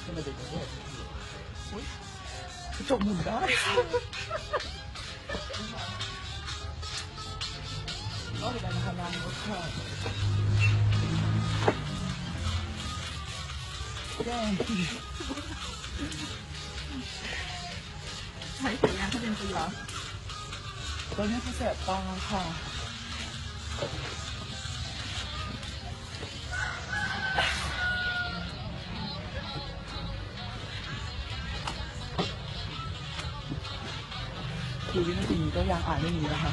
ทำไมเด็กๆเนี่ยอุ้ยกระจกหมุนได้ก็เป็นการทำงานรถค่ะแย่ใช้สียางเขาเป็นตัวเหรอตัวนี้เขาแสบตาค่ะคือวินาทีนี้ก็ยังอ่านไม่มีนะคะ